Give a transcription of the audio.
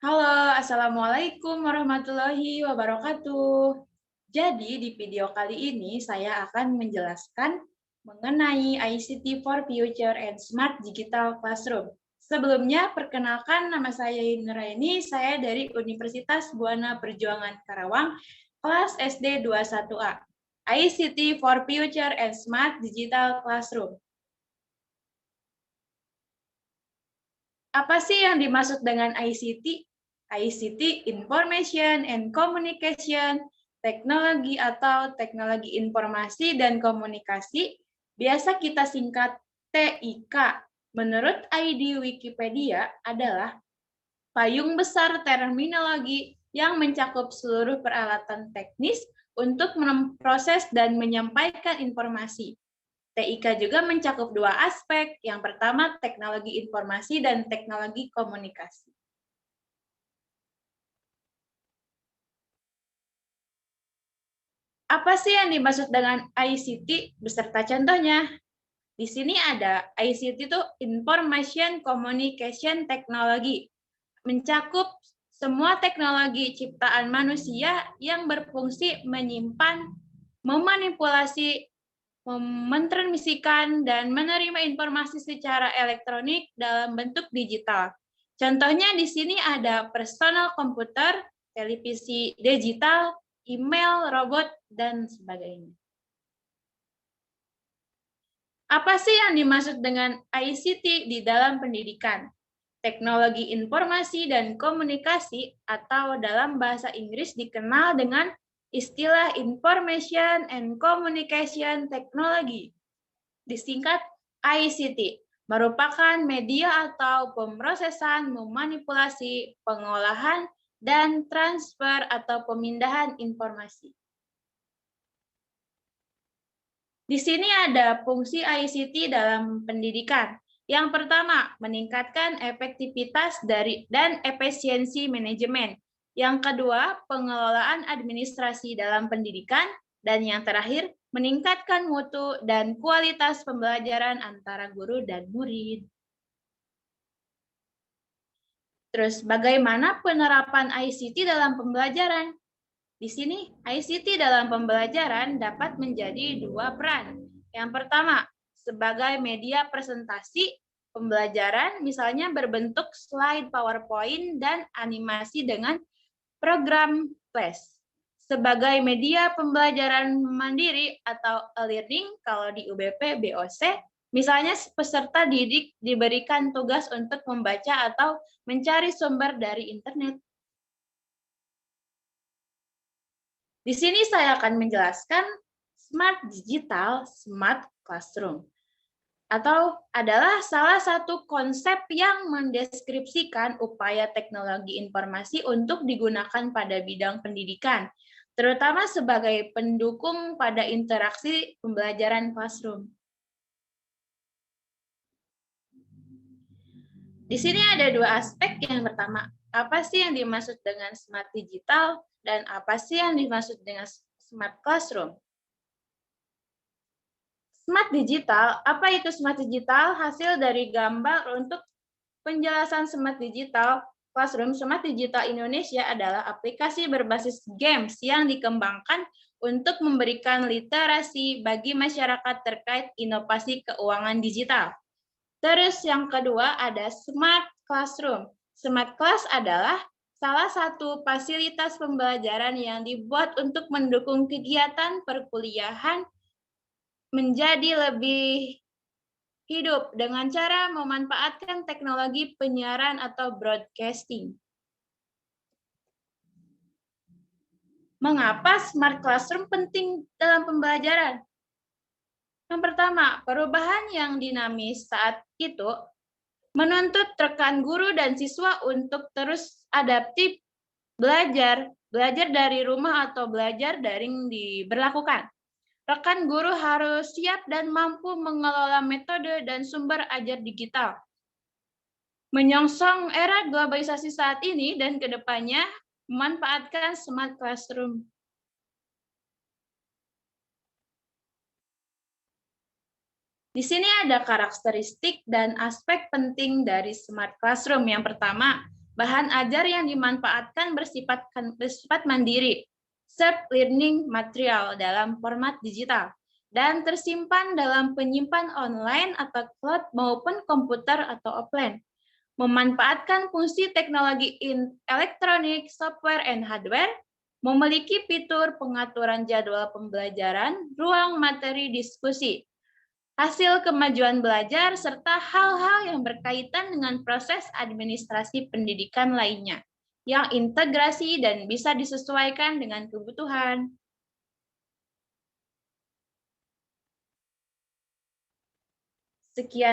Halo, Assalamualaikum warahmatullahi wabarakatuh. Jadi, di video kali ini saya akan menjelaskan mengenai ICT for Future and Smart Digital Classroom. Sebelumnya, perkenalkan nama saya Nuraini, saya dari Universitas Buana Perjuangan Karawang, kelas SD 21A. ICT for Future and Smart Digital Classroom. Apa sih yang dimaksud dengan ICT? ICT, Information and Communication, teknologi atau teknologi informasi dan komunikasi, biasa kita singkat TIK. Menurut ID Wikipedia adalah payung besar terminologi yang mencakup seluruh peralatan teknis untuk memproses dan menyampaikan informasi. TIK juga mencakup dua aspek. Yang pertama, teknologi informasi dan teknologi komunikasi. Apa sih yang dimaksud dengan ICT beserta contohnya? Di sini ada ICT itu Information Communication Technology. Mencakup semua teknologi ciptaan manusia yang berfungsi menyimpan, memanipulasi, mentransmisikan, dan menerima informasi secara elektronik dalam bentuk digital. Contohnya di sini ada personal komputer, televisi digital, email, robot, dan sebagainya. Apa sih yang dimaksud dengan ICT di dalam pendidikan? Teknologi informasi dan komunikasi atau dalam bahasa Inggris dikenal dengan istilah Information and Communication Technology, disingkat ICT, merupakan media atau pemrosesan, memanipulasi, pengolahan, dan transfer atau pemindahan informasi. Di sini ada fungsi ICT dalam pendidikan. Yang pertama, meningkatkan efektivitas dan efisiensi manajemen. Yang kedua, pengelolaan administrasi dalam pendidikan. Dan yang terakhir, meningkatkan mutu dan kualitas pembelajaran antara guru dan murid. Terus, bagaimana penerapan ICT dalam pembelajaran? Di sini, ICT dalam pembelajaran dapat menjadi dua peran. Yang pertama, sebagai media presentasi pembelajaran, misalnya berbentuk slide PowerPoint dan animasi dengan program Flash. Sebagai media pembelajaran mandiri atau e-learning, kalau di UBP BOC, misalnya peserta didik diberikan tugas untuk membaca atau mencari sumber dari internet. Di sini saya akan menjelaskan Smart Digital Smart Classroom, atau adalah salah satu konsep yang mendeskripsikan upaya teknologi informasi untuk digunakan pada bidang pendidikan, terutama sebagai pendukung pada interaksi pembelajaran classroom. Di sini ada dua aspek. Yang pertama, apa sih yang dimaksud dengan smart digital dan apa sih yang dimaksud dengan smart classroom? Smart digital, apa itu smart digital? Hasil dari gambar untuk penjelasan smart digital classroom. Smart digital Indonesia adalah aplikasi berbasis games yang dikembangkan untuk memberikan literasi bagi masyarakat terkait inovasi keuangan digital. Terus yang kedua ada smart classroom. Smart class adalah salah satu fasilitas pembelajaran yang dibuat untuk mendukung kegiatan perkuliahan menjadi lebih hidup dengan cara memanfaatkan teknologi penyiaran atau broadcasting. Mengapa smart classroom penting dalam pembelajaran? Yang pertama, perubahan yang dinamis saat itu menuntut rekan guru dan siswa untuk terus adaptif belajar dari rumah atau belajar daring diberlakukan. Rekan guru harus siap dan mampu mengelola metode dan sumber ajar digital. Menyongsong era globalisasi saat ini dan kedepannya, memanfaatkan smart classroom. Di sini ada karakteristik dan aspek penting dari smart classroom. Yang pertama, bahan ajar yang dimanfaatkan bersifat mandiri, self-learning material dalam format digital, dan tersimpan dalam penyimpan online atau cloud maupun komputer atau offline. Memanfaatkan fungsi teknologi elektronik, software, and hardware, memiliki fitur pengaturan jadwal pembelajaran, ruang materi diskusi, hasil kemajuan belajar, serta hal-hal yang berkaitan dengan proses administrasi pendidikan lainnya, yang integrasi dan bisa disesuaikan dengan kebutuhan. Sekian.